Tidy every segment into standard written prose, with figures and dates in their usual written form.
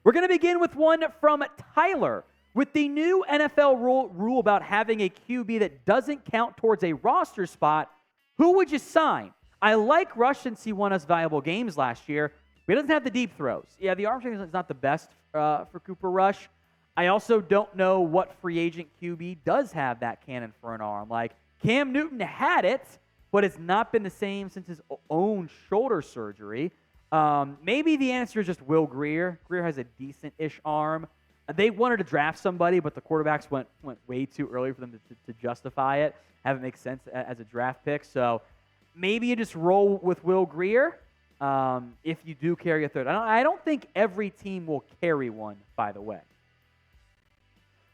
We're going to begin with one from Tyler. With the new NFL rule about having a QB that doesn't count towards a roster spot, who would you sign? I like Rush since he won us valuable games last year, but he doesn't have the deep throws. Yeah, the arm strength is not the best for Cooper Rush. I also don't know what free agent QB does have that cannon for an arm. Like, Cam Newton had it, but it's not been the same since his own shoulder surgery. Maybe the answer is just Will Grier. Grier has a decent-ish arm. They wanted to draft somebody, but the quarterbacks went way too early for them to justify it, have it make sense as a draft pick. So maybe you just roll with Will Grier if you do carry a third. I don't think every team will carry one, by the way.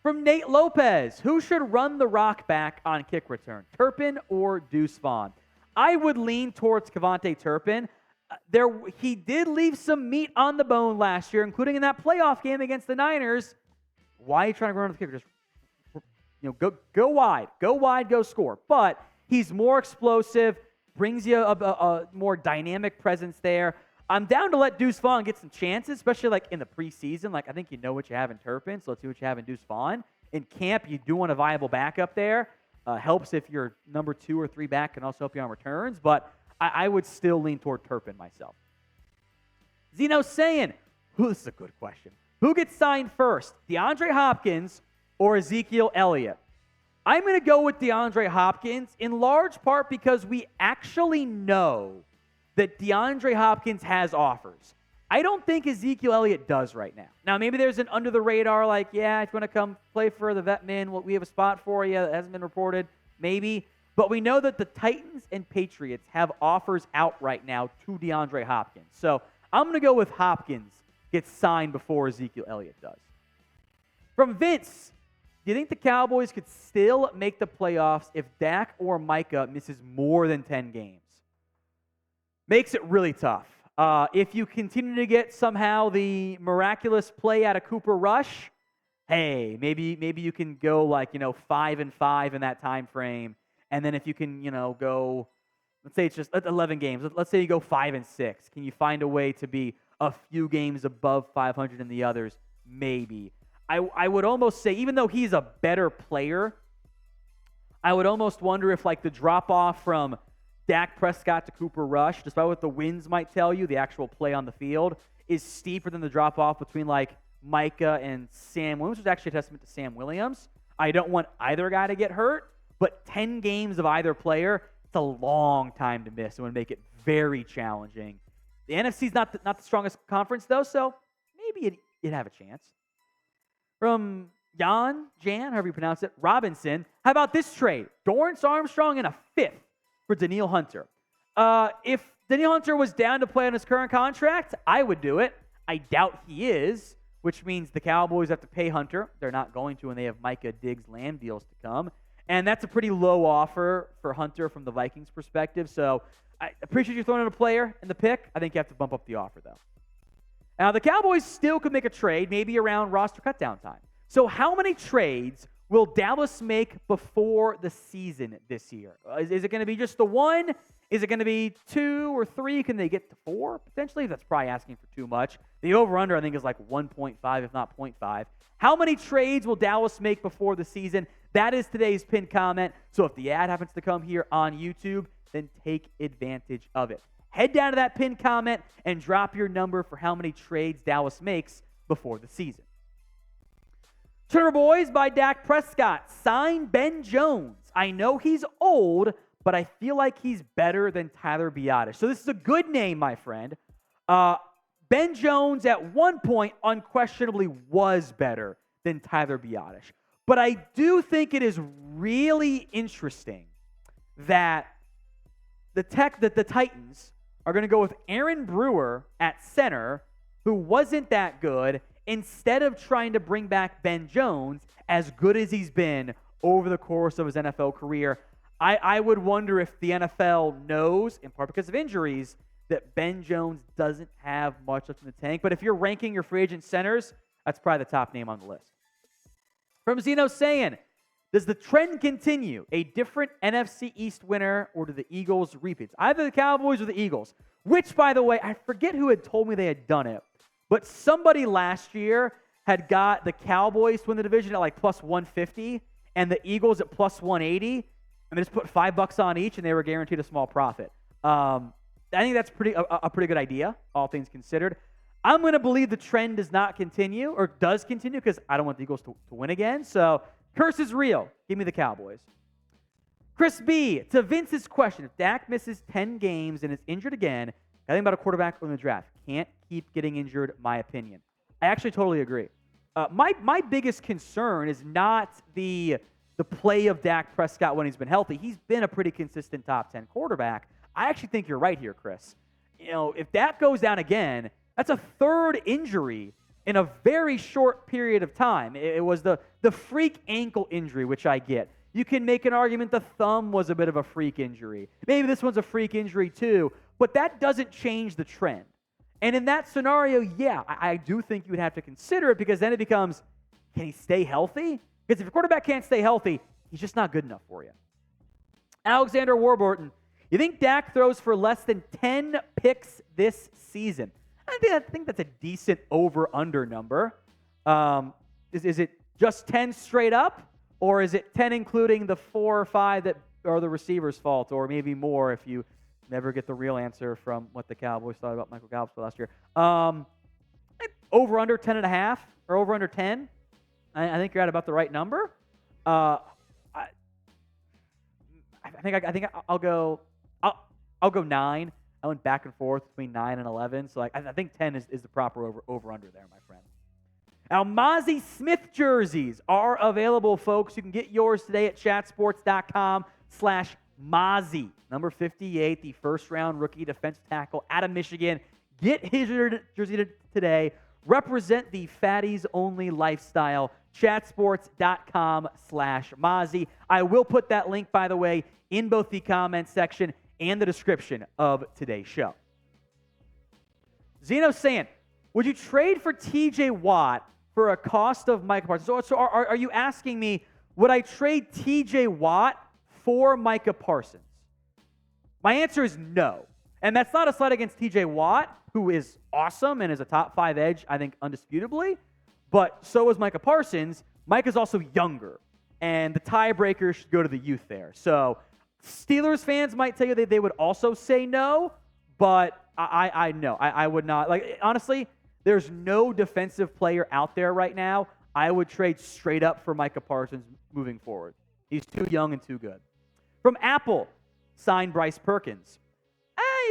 From Nate Lopez, who should run the rock back on kick return, Turpin or Deuce Vaughn? I would lean towards KaVontae Turpin. He did leave some meat on the bone last year, including in that playoff game against the Niners. Why are you trying to run with the kicker? Just go wide, go score. But he's more explosive, brings you a more dynamic presence there. I'm down to let Deuce Vaughn get some chances, especially like in the preseason. Like, I think you know what you have in Turpin, so let's see what you have in Deuce Vaughn. In camp, you do want a viable backup there. Helps if your number 2 or 3 back can also help you on returns, but I would still lean toward Turpin myself. Zeno's saying, this is a good question. Who gets signed first, DeAndre Hopkins or Ezekiel Elliott? I'm going to go with DeAndre Hopkins in large part because we actually know that DeAndre Hopkins has offers. I don't think Ezekiel Elliott does right now. Now, maybe there's an under the radar, like, yeah, if you want to come play for the vet men, we have a spot for you. That hasn't been reported. Maybe. But we know that the Titans and Patriots have offers out right now to DeAndre Hopkins. So I'm going to go with Hopkins gets signed before Ezekiel Elliott does. From Vince, do you think the Cowboys could still make the playoffs if Dak or Micah misses more than 10 games? Makes it really tough. If you continue to get somehow the miraculous play out of Cooper Rush, hey, maybe you can go 5-5 in that time frame. And then if you can, go, let's say it's just 11 games. Let's say you go 5-6. Can you find a way to be a few games above 500 in the others? Maybe. I would almost say, even though he's a better player, I would almost wonder if the drop-off from Dak Prescott to Cooper Rush, despite what the wins might tell you, the actual play on the field, is steeper than the drop-off between Micah and Sam Williams, which is actually a testament to Sam Williams. I don't want either guy to get hurt, but 10 games of either player, it's a long time to miss. It would make it very challenging. The NFC's not the strongest conference, though, so maybe it'd have a chance. From Jan, however you pronounce it, Robinson, how about this trade? Dorance Armstrong and a 5th for Danielle Hunter. If Danielle Hunter was down to play on his current contract, I would do it. I doubt he is, which means the Cowboys have to pay Hunter. They're not going to, and they have Micah, Diggs, Lamb deals to come. And that's a pretty low offer for Hunter from the Vikings' perspective. So I appreciate you throwing in a player in the pick. I think you have to bump up the offer, though. Now, the Cowboys still could make a trade, maybe around roster cutdown time. So how many trades will Dallas make before the season this year? Is it going to be just the one? Is it going to be 2 or 3? Can they get to 4 potentially? That's probably asking for too much. The over-under, I think, is 1.5, if not 0.5. How many trades will Dallas make before the season? That is today's pinned comment. So if the ad happens to come here on YouTube, then take advantage of it. Head down to that pinned comment and drop your number for how many trades Dallas makes before the season. Turner Boys by Dak Prescott. Sign Ben Jones. I know he's old, but I feel like he's better than Tyler Biadasz. So this is a good name, my friend. Ben Jones at one point unquestionably was better than Tyler Biadasz. But I do think it is really interesting that the Titans are going to go with Aaron Brewer at center, who wasn't that good, instead of trying to bring back Ben Jones, as good as he's been over the course of his NFL career. I would wonder if the NFL knows, in part because of injuries, that Ben Jones doesn't have much left in the tank. But if you're ranking your free agent centers, that's probably the top name on the list. From Zeno saying, does the trend continue? A different NFC East winner, or do the Eagles repeat? Either the Cowboys or the Eagles. Which, by the way, I forget who had told me they had done it. but somebody last year had got the Cowboys to win the division at like plus 150 and the Eagles at plus 180, and they just put $5 on each, and they were guaranteed a small profit. I think that's a pretty good idea, all things considered. I'm going to believe the trend does not continue, or does continue, because I don't want the Eagles to win again. So, curse is real. Give me the Cowboys. Chris B, to Vince's question, if Dak misses 10 games and is injured again, I think about a quarterback in the draft. Can't keep getting injured, my opinion. I actually totally agree. My biggest concern is not the play of Dak Prescott when he's been healthy. He's been a pretty consistent top 10 quarterback. I actually think you're right here, Chris. If Dak goes down again, that's a third injury in a very short period of time. It was the freak ankle injury, which I get. You can make an argument the thumb was a bit of a freak injury. Maybe this one's a freak injury too, but that doesn't change the trend. And in that scenario, yeah, I do think you would have to consider it, because then it becomes, can he stay healthy? Because if your quarterback can't stay healthy, he's just not good enough for you. Alexander Warburton, you think Dak throws for less than 10 picks this season? I think that's a decent over-under number. Is it just 10 straight up? Or is it 10 including the 4 or 5 that are the receiver's fault, or maybe more if you never get the real answer from what the Cowboys thought about Michael Gallup last year? Over under 10.5 or over under 10. I think you're at about the right number. I think I'll go 9. I went back and forth between 9 and 11, so I think 10 is the proper over under there, my friend. Now, Mozzie Smith jerseys are available, folks. You can get yours today at chatsports.com/Mozzie. Number 58, the first-round rookie defensive tackle out of Michigan. Get his jersey today. Represent the fatties-only lifestyle. Chatsports.com/Mozzie. I will put that link, by the way, in both the comments section and the description of today's show. Zeno's saying, would you trade for T.J. Watt for a cost of Micah Parsons? So are you asking me, would I trade T.J. Watt for Micah Parsons? My answer is no. And that's not a slight against T.J. Watt, who is awesome and is a top 5 edge, I think, undisputably. But so is Micah Parsons. Mike is also younger, and the tiebreaker should go to the youth there. So Steelers fans might tell you that they would also say no, but I know. I would not. Honestly, there's no defensive player out there right now I would trade straight up for Micah Parsons moving forward. He's too young and too good. From Apple, sign Bryce Perkins.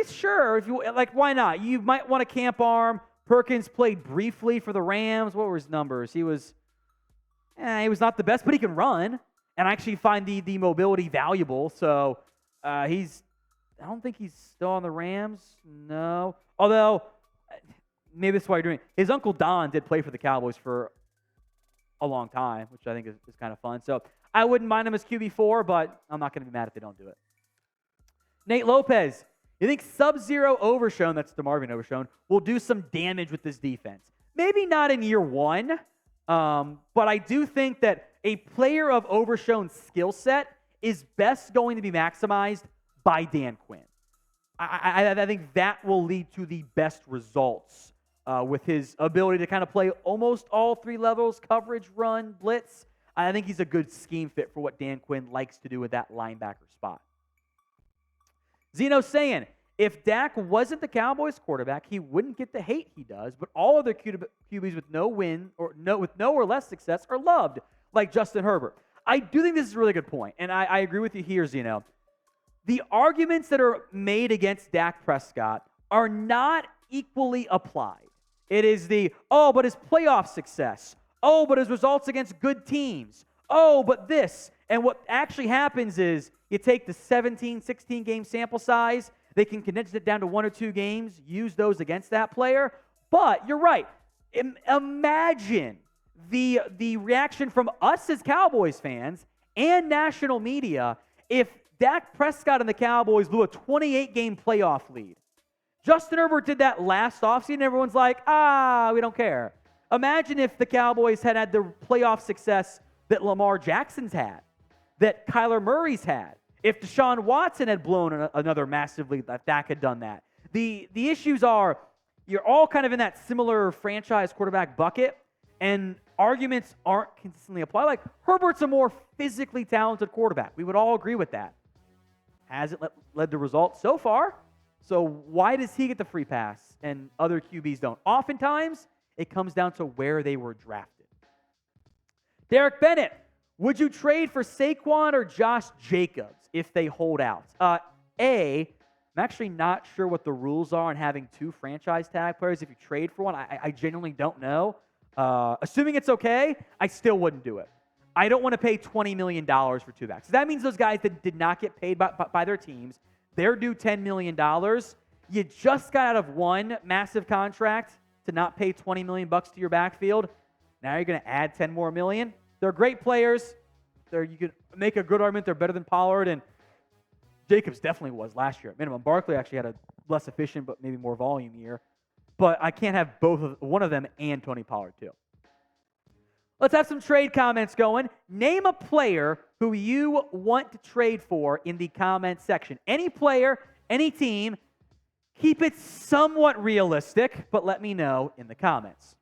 Sure. If you why not? You might want a camp arm. Perkins played briefly for the Rams. What were his numbers? He was not the best, but he can run. And I actually find the mobility valuable. So I don't think he's still on the Rams. No. Although, maybe that's why you're doing it. His uncle Don did play for the Cowboys for a long time, which I think is kind of fun. So I wouldn't mind him as QB4, but I'm not going to be mad if they don't do it. Nate Lopez, you think Sub-Zero Overshown, that's DeMarvion Overshown, will do some damage with this defense? Maybe not in year one, but I do think that a player of Overshown's skill set is best going to be maximized by Dan Quinn. I think that will lead to the best results with his ability to kind of play almost all 3 levels, coverage, run, blitz. I think he's a good scheme fit for what Dan Quinn likes to do with that linebacker spot. Zeno saying, if Dak wasn't the Cowboys quarterback, he wouldn't get the hate he does, but all other QBs with no or less success are loved, like Justin Herbert. I do think this is a really good point, and I agree with you here, Zeno. The arguments that are made against Dak Prescott are not equally applied. It is but his playoff success. Oh, but his results against good teams. Oh, but this. And what actually happens is you take the 17, 16-game sample size, they can condense it down to 1 or 2 games, use those against that player. But you're right. Imagine the reaction from us as Cowboys fans and national media if Dak Prescott and the Cowboys blew a 28-game playoff lead. Justin Herbert did that last offseason. Everyone's like, we don't care. Imagine if the Cowboys had the playoff success that Lamar Jackson's had, that Kyler Murray's had. If Deshaun Watson had blown another massive lead, if Dak had done that. The issues are you're all kind of in that similar franchise quarterback bucket, and arguments aren't consistently applied. Like, Herbert's a more physically talented quarterback. We would all agree with that. Hasn't led to results so far. So why does he get the free pass and other QBs don't? Oftentimes, it comes down to where they were drafted. Derek Bennett, would you trade for Saquon or Josh Jacobs if they hold out? I'm actually not sure what the rules are on having two franchise tag players if you trade for one. I genuinely don't know. Assuming it's okay, I still wouldn't do it. I don't want to pay $20 million for two backs. So that means those guys that did not get paid by their teams, they're due $10 million. You just got out of one massive contract to not pay $20 million to your backfield. Now you're going to add $10 more million. They're great players. You can make a good argument they're better than Pollard, and Jacobs definitely was last year at minimum. Barkley actually had a less efficient but maybe more volume year. But I can't have one of them and Tony Pollard too. Let's have some trade comments going. Name a player who you want to trade for in the comments section. Any player, any team. Keep it somewhat realistic, but let me know in the comments.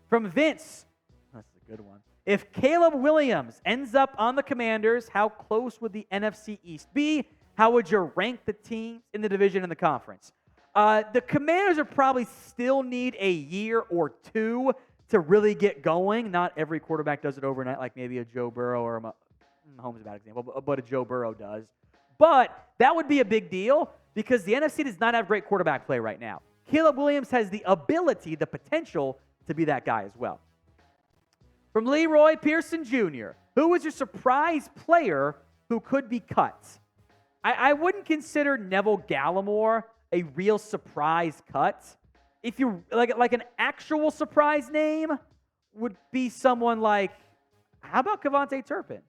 From Vince, that's a good one. If Caleb Williams ends up on the Commanders, how close would the NFC East be? How would you rank the teams in the division and the conference? The Commanders are probably still need a year or two to really get going. Not every quarterback does it overnight, like maybe a Joe Burrow or Mahomes is a bad example, but a Joe Burrow does. But that would be a big deal because the NFC does not have great quarterback play right now. Caleb Williams has the ability, the potential to be that guy as well. From Leroy Pearson Jr., who was your surprise player who could be cut? I wouldn't consider Neville Gallimore a real surprise cut. If you like an actual surprise name would be someone like, how about KaVontae Turpin?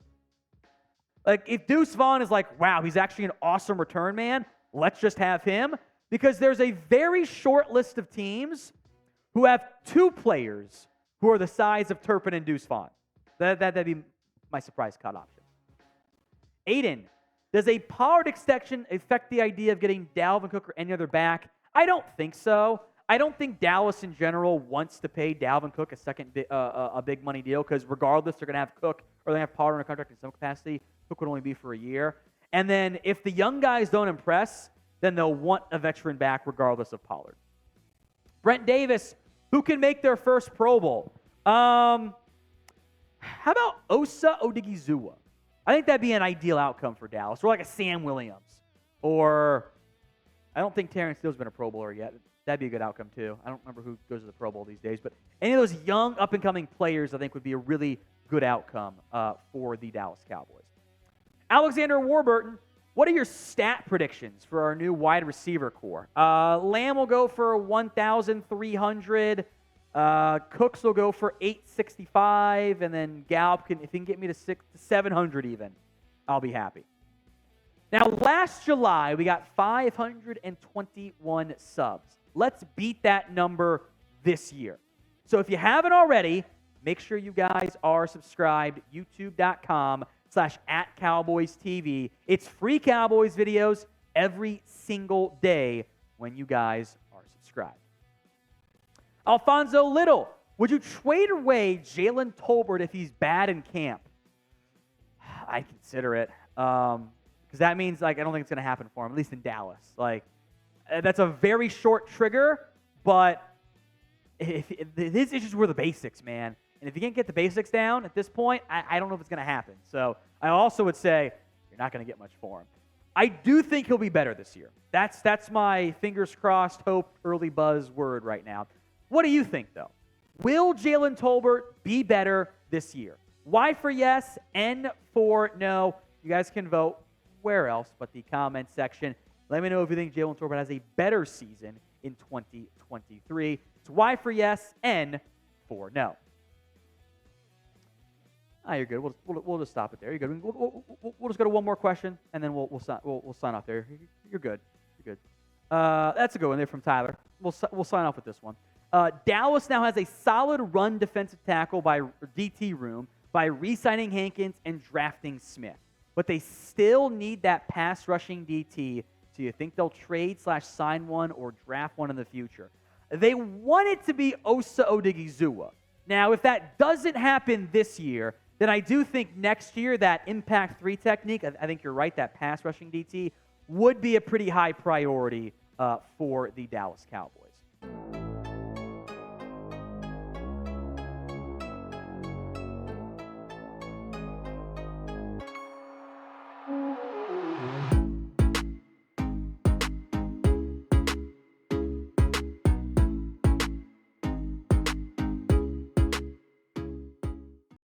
Like, if Deuce Vaughn is like, wow, he's actually an awesome return man, let's just have him. Because there's a very short list of teams who have two players who are the size of Turpin and Deuce Vaughn. That'd be my surprise cut option. Aiden, does a Pollard extension affect the idea of getting Dalvin Cook or any other back? I don't think so. I don't think Dallas in general wants to pay Dalvin Cook a big money deal because regardless, they're going to have Cook or they have Pollard in a contract in some capacity. Cook would only be for a year. And then if the young guys don't impress, then they'll want a veteran back regardless of Pollard. Brent Davis, who can make their first Pro Bowl? How about Osa Odigizua? I think that'd be an ideal outcome for Dallas. Or like a Sam Williams. Or I don't think Terrence Steele's been a Pro Bowler yet. That'd be a good outcome too. I don't remember who goes to the Pro Bowl these days. But any of those young up-and-coming players I think would be a really good outcome for the Dallas Cowboys. Alexander Warburton, what are your stat predictions for our new wide receiver core? Lamb will go for 1,300. Cooks will go for 865, and then Gallup if he can get me to 700 even, I'll be happy. Now, last July, we got 521 subs. Let's beat that number this year. So if you haven't already, make sure you guys are subscribed, youtube.com/@CowboysTV. It's free Cowboys videos every single day when you guys are subscribed. Alfonso Little, would you trade away Jalen Tolbert if he's bad in camp? I'd consider it. Because that means, I don't think it's going to happen for him, at least in Dallas. That's a very short trigger, but his issues were the basics, man. And if you can't get the basics down at this point, I don't know if it's going to happen. So I also would say you're not going to get much for him. I do think he'll be better this year. That's my fingers crossed, hope, early buzz word right now. What do you think, though? Will Jalen Tolbert be better this year? Y for yes, N for no. You guys can vote where else but the comment section. Let me know if you think Jalen Tolbert has a better season in 2023. It's Y for yes, N for no. You're good. We'll just stop it there. You're good. We'll just go to one more question, and then we'll sign off there. You're good. You're good. That's a good one there from Tyler. We'll sign off with this one. Dallas now has a solid run defensive tackle by DT room by re-signing Hankins and drafting Smith. But they still need that pass rushing DT. So you think they'll trade/sign one or draft one in the future? They want it to be Osa Odigizua. Now, if that doesn't happen this year, then I do think next year that Impact 3 technique, I think you're right, that pass rushing DT, would be a pretty high priority for the Dallas Cowboys.